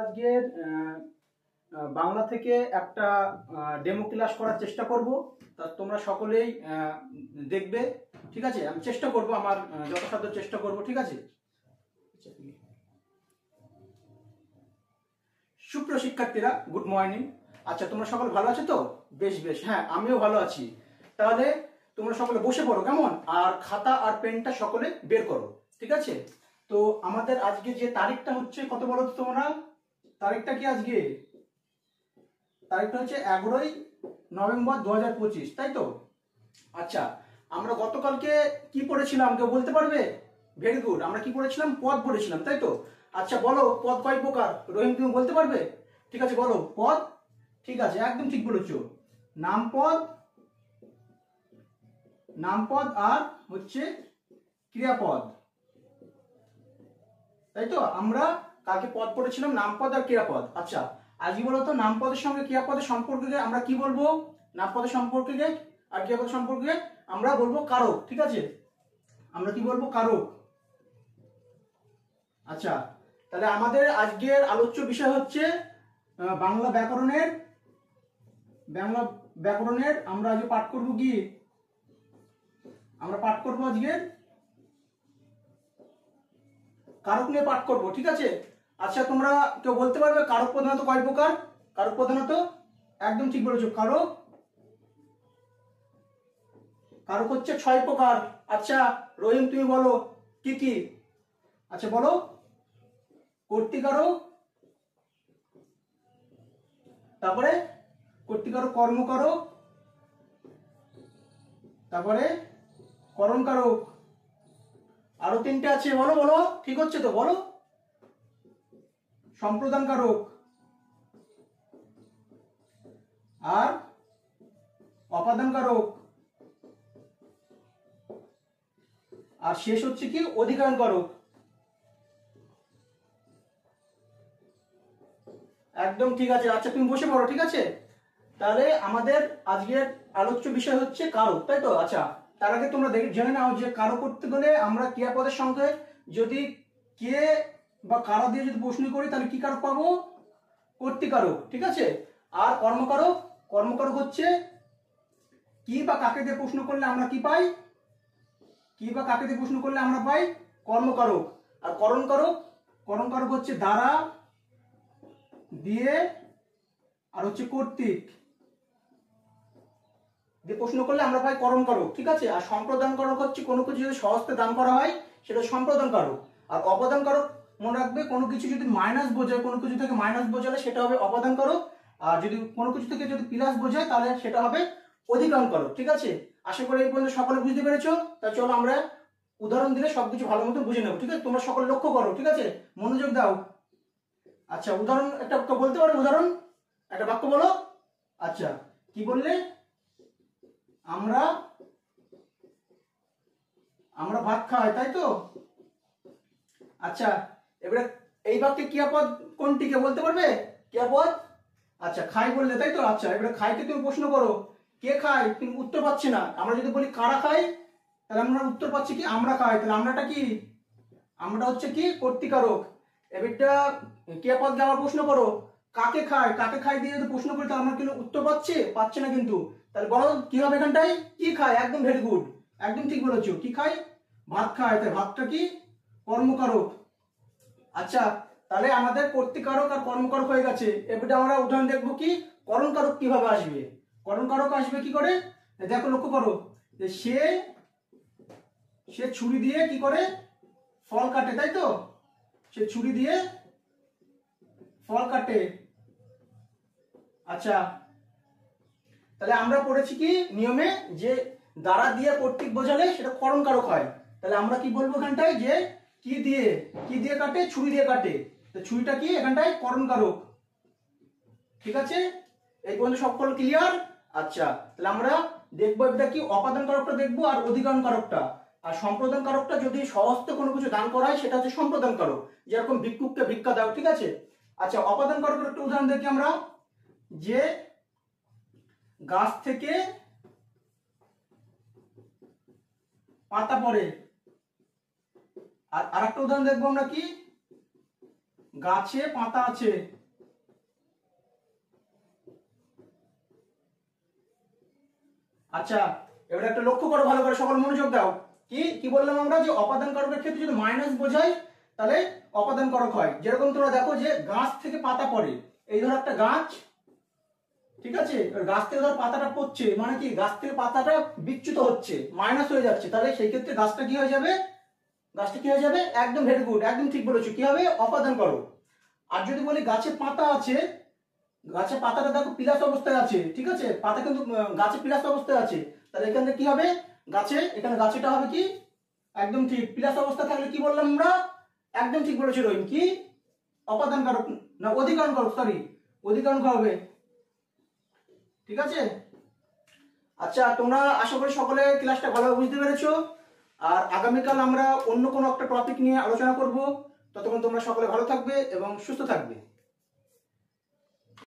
আজকের বাংলা থেকে একটা ডেমো ক্লাস করার চেষ্টা করব। তা তোমরা সকলেই দেখবে, ঠিক আছে? আমি চেষ্টা করব, আমার যথাসাধ্য চেষ্টা করব, ঠিক আছে? সুপ্রিয় শিক্ষার্থীরা, গুড মর্নিং। আচ্ছা, তোমরা সকলে ভালো আছো তো? বেশ বেশ, হ্যাঁ আমিও ভালো আছি। তাহলে তোমরা সকলে বসে পড়ো, কেমন? আর খাতা আর পেনটা সকলে বের করো, ঠিক আছে? তো আমাদের আজকে যে তারিখটা হচ্ছে কত বলো তো তোমরা? তারিখটা কি আজকে? তারিখটা হচ্ছে 11ই নভেম্বর 2025, তাই তো? আচ্ছা, আমরা গতকালকে কি পড়েছিলাম কেউ বলতে পারবে? ভেরি গুড, আমরা কি পড়েছিলাম? পদ পড়েছিলাম, তাই তো? আচ্ছা বলো, পদ কয় প্রকার? রহিম তুমি বলতে পারবে? ঠিক আছে বলো পদ। ঠিক আছে, একদম ঠিক বলেছো। নামপদ, নামপদ আর হচ্ছে ক্রিয়াপদ, তাই তো? আমরা কালকে পদ পড়েছিলাম, নামপদ আর ক্রিয়াপদ। আচ্ছা, আজকে বলো তো নামপদের সঙ্গে ক্রিয়াপদের সম্পর্কে আমরা কি বলবো? নামপদের সম্পর্কে আর ক্রিয়াপদ সম্পর্কে আমরা বলবো কারক, ঠিক আছে? আমরা কি বলবো? কারক। আচ্ছা, তাহলে আমাদের আজকের আলোচ্য বিষয় হচ্ছে বাংলা ব্যাকরণের আমরা আজকে পাঠ করব কি? আমরা পাঠ করবো আজকে কারক নিয়ে পাঠ করব, ঠিক আছে? আচ্ছা, তোমরা কেউ বলতে পারবে কারক প্রধানত কয় প্রকার? কারক প্রধানত একদম ঠিক বলেছো, কারক হচ্ছে 6 প্রকার। আচ্ছা রহিম তুমি বলো কি কি? আচ্ছা বলো। কর্তৃকারক, তারপরে কর্তৃকারক, কর্মকারক, তারপরে করণকারক, আরো 3টে আছে, বলো বলো, ঠিক হচ্ছে তো? বলো। সম্প্রদানকারক আর অপাদানকারক, আর শেষ হচ্ছে কি? অধিকরণকারক। একদম ঠিক আছে। আচ্ছা তুমি বসে পড়ো, ঠিক আছে? তাহলে আমাদের আজকের আলোচ্য বিষয় হচ্ছে কারক, তাই তো? আচ্ছা, তার আগে তোমরা জেনে নাও যে কারক করতে গেলে আমরা ক্রিয়াপদের সঙ্গে যদি কে বা কারা দিয়ে যদি প্রশ্ন করি তাহলে কি কারক পাবো? কর্তৃকারক, ঠিক আছে? আর কর্মকারক, কর্মকারক হচ্ছে কি বা কাকে দিয়ে প্রশ্ন করলে আমরা কি পাই? কি বা কাকে দিয়ে প্রশ্ন করলে আমরা পাই কর্মকারক। আর করণকারক, করণকারক হচ্ছে দ্বারা, দিয়ে, আর হচ্ছে কর্তৃক দিয়ে প্রশ্ন করলে আমরা পাই করণকারক, ঠিক আছে? আর সম্প্রদানকারক হচ্ছে কোনো কিছু যদি সহজতে দান করা হয় সেটা সম্প্রদানকারক। আর অপদানকারক মনে রাখবে, কোনো কিছু যদি মাইনাস বোঝায়, কোনো কিছু থেকে মাইনাস বোঝালে সেটা হবে অপদানকারক। আর যদি কোনো কিছু থেকে যদি প্লাস বোঝায় তাহলে সেটা হবে অধিকরণকারক, ঠিক আছে? আশা করি এই পর্যন্ত সকলে বুঝতে পেরেছো। তা চলো আমরা উদাহরণ দিলে সবকিছু ভালো মতো বুঝে নেবো, ঠিক আছে? তোমরা সকলে লক্ষ্য করো, ঠিক আছে? মনোযোগ দাও। আচ্ছা, উদাহরণ একটা বলতে পারো? উদাহরণ একটা বাক্য বলো। আচ্ছা, কি বললে? আমরা ভাত খাই, তাই তো? আচ্ছা, এবারে এই বাক্যে ক্রিয়াপদ কোনটিকে বলতে পারবে? ক্রিয়াপদ। আচ্ছা, খাই বললে, তাই তো? আচ্ছা, এবারে খাইকে তুমি প্রশ্ন করো কে খায়, তুমি উত্তর পাচ্ছি না। আমরা যদি বলি কারা খায় তাহলে আমরা উত্তর পাচ্ছি কি? আমরা খাই। তাহলে আমরাটা কি? আমরা হচ্ছে কি? কর্তৃকারক। এবারটা ক্রিয়াপদকে আবার প্রশ্ন করো কাকে খায়, কাকে খায় দিয়ে যদি প্রশ্ন করি তাহলে আমরা কিন্তু উত্তর পাচ্ছি না কিন্তু। তাহলে বলো কি হবে এখানটায়? কি খায়। একদম ভেরি গুড, একদম ঠিক বলেছো। কি খায়? ভাত খায়। তাই ভাতটা কি? কর্মকারক। আচ্ছা, তাহলে আমাদের কর্তৃকারক আর কর্মকারক হয়ে গেছে। এবারে আমরা উদাহরণ দেখবো কি করণকারক কিভাবে আসবে। করণকারক আসবে কি করে? দেখো, লক্ষ্য করো যে সে ছুরি দিয়ে কি করে? ফল কাটে, তাই তো? সে ছুরি দিয়ে ফল কাটে। আচ্ছা, তাহলে আমরা পড়েছি কি নিয়মে যে দ্বারা দিয়ে কর্তৃক বোঝালে সেটা করণকারক হয়। তাহলে আমরা কি বলবো এখানটায়? যে কি দিয়ে কাটে? ছুরি দিয়ে কাটে। তো ছুরিটা কি এখানটায়? করণকারক, ঠিক আছে? এই পর্যন্ত সকল ক্লিয়ার? আচ্ছা, তাহলে আমরা দেখবো এটা কি অপাদান কারকটা দেখবো আর অধিকরণ কারকটা। আর সম্প্রদান কারকটা যদি সহজতে কোনো কিছু দান করা হয় সেটা হচ্ছে সম্প্রদান কারক, যেরকম ভিক্ষুককে ভিক্ষা দাও, ঠিক আছে? আচ্ছা, অপাদান কারকের একটা উদাহরণ দেখি আমরা, যে গাছ থেকে পাতা পড়ে। আর আরেকটা উদাহরণ দেখবো আমরা কি? গাছে পাতা আছে। আচ্ছা, এবারে একটা লক্ষ্য করো ভালো করে, সকল মনোযোগ দাও। কি কি বললাম আমরা, যে অপাদান কারকের ক্ষেত্রে যদি মাইনাস বোঝাই তাহলে অপাদান কারক হয়। যেরকম তোমরা দেখো যে গাছ থেকে পাতা পড়ে, এই ধরো একটা গাছ, ঠিক আছে, গাছ থেকে ধর পাতাটা পড়ছে, মানে কি গাছ থেকে পাতাটা বিচ্যুত হচ্ছে, মাইনাস হয়ে যাচ্ছে, তাহলে সেই ক্ষেত্রে গাছটা কি হয়ে যাবে, গাছটা কি হয়ে যাবে, একদম ভেরি গুড, একদম ঠিক বলেছো, কি হবে, অপাদান কারক। আর যদি বলি গাছে পাতা আছে, গাছে পাতাটা দেখো প্লাস অবস্থায় আছে, ঠিক আছে, পাতা কিন্তু গাছে প্লাস অবস্থায় আছে, তাহলে এখানে কি হবে, গাছে, এখানে গাছেটা হবে কি, একদম ঠিক, প্লাস অবস্থা থাকলে কি বললাম আমরা, একদম ঠিক বলেছি রহিম, কি অপাদান কারক না অধিকরণ কারক, সরি অধিকরণ হবে, ঠিক আছে। আচ্ছা, তোমরা আশা করি সকলে ক্লাসটা ভালোভাবে বুঝতে পেরেছো। আর আগামীকাল আমরা অন্য কোনো একটা টপিক নিয়ে আলোচনা করব। ততক্ষণ তোমরা সকলে ভালো থাকবে এবং সুস্থ থাকবে।